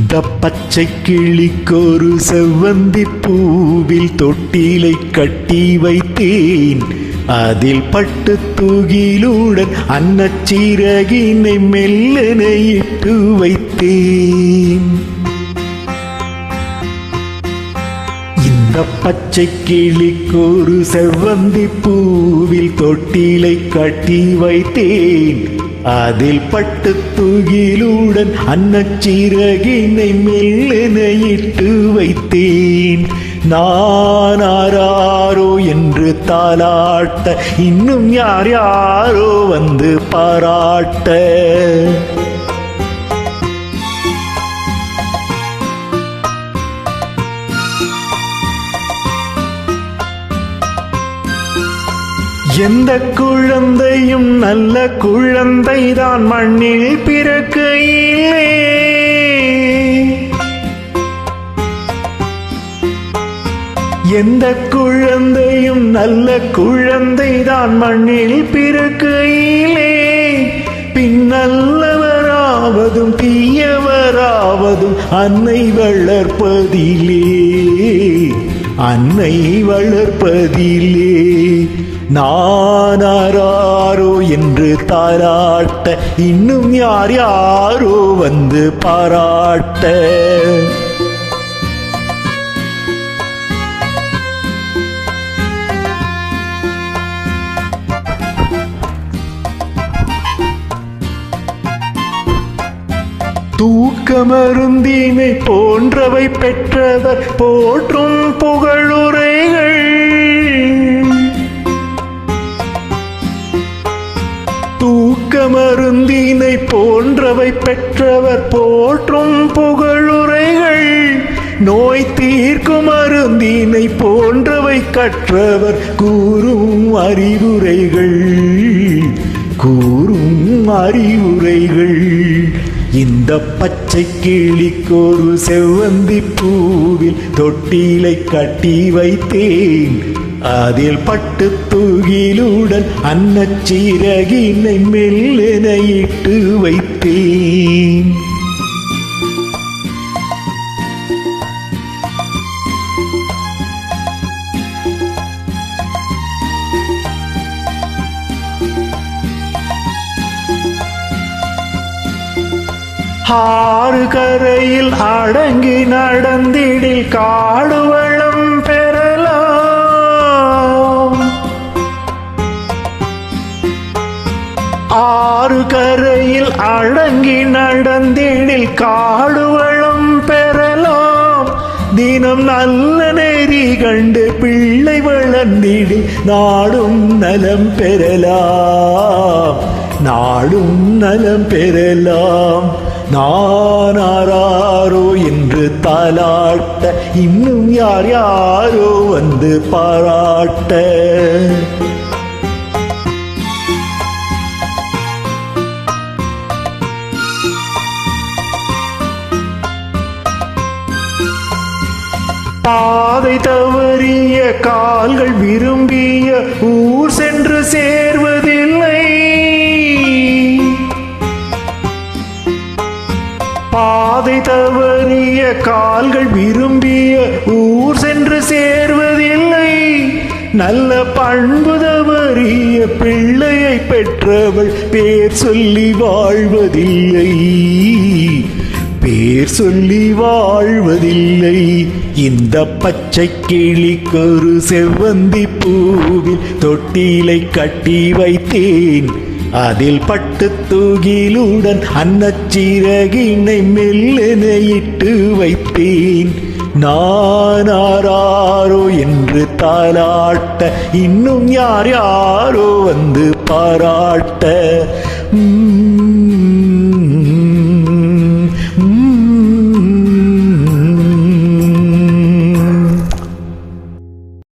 இந்த பச்சை கிளிக்கொரு செவ்வந்தி பூவில் தொட்டிலை கட்டி வைத்தேன். அதில் பட்டு தூகிலுடன் அன்னச்சீரகினை மெல்லென இட்டு வைத்தேன். இந்த பச்சை கிளிக்கொரு செவ்வந்தி பூவில் தொட்டிலை கட்டி வைத்தேன். அதில் பட்டு தூகிலுடன் அன்னச்சீரகினை மெல்லென இட்டு வைத்தேன். நான் ஆராரோ என்று தாலாட்ட, இன்னும் யார் யாரோ வந்து பாராட்ட. எந்த குழந்தையும் நல்ல குழந்தைதான் மண்ணில் பிறக்கையிலே. எந்த குழந்தையும் நல்ல குழந்தைதான் மண்ணில் பிறக்கையிலே. பின்னல்லவராவதும் தீயவராவதும் அன்னை வளர்ப்பதிலே, அன்னை வளர்ப்பதிலே. நான் ஆராரோ என்று தாராட்ட, இன்னும் யார் யாரோ வந்து பாராட்ட. தூக்க மருந்தினை போன்றவை பெற்றவர் போற்றும் புகழுரைகள். தூக்க மருந்தினை போன்றவை பெற்றவர் போற்றும் புகழுரைகள். நோய் தீர்க்கும் மருந்தினை போன்றவை கற்றவர் கூறும் அறிவுரைகள், கூறும் அறிவுரைகள். இந்த பச்சை கிளிக்கொரு செவ்வந்தி பூவில் தொட்டிலை கட்டி வைத்தேன். அதில் பட்டு தூகிலுடன் அன்னச்சீரகினை மெல்லென இட்டு வைத்தேன். ஆறு கரையில் அடங்கி நடந்திடில் காடு வளம் பெறலாம். ஆறு கரையில் அடங்கி நடந்திடில் காடு வளம் பெறலாம். தினம் நல்ல நெறி கண்டு பிள்ளை வளர்ந்திடில் நாடும் நலம் பெறலாம், நாடும் நலம் பெறலாம். நான் ஆராரோ என்று தாலாட்ட, இன்னும் யார் யாரோ வந்து பாராட்ட. பாதை தவறிய கால்கள் விரும்பிய ஊர் சென்று சேர்வதில்லை. பாதை தவறிய கால்கள் விரும்பிய ஊர் சென்று சேர்வதில்லை. நல்ல பண்பு தவறிய பிள்ளையை பெற்றவள் பேர் சொல்லி வாழ்வதில்லை, பேர் சொல்லி வாழ்வதில்லை. இந்த பச்சை கிளிக்கொரு செவ்வந்தி பூவில் தொட்டிலை கட்டி வைத்தேன். அதில் பட்டு தூகிலுடன் அன்னச்சீரகினை மெல்லென இட்டு வைத்தேன். நான் ஆராரோ என்று தாலாட்ட, இன்னும் யார் யாரோ வந்து பாராட்ட.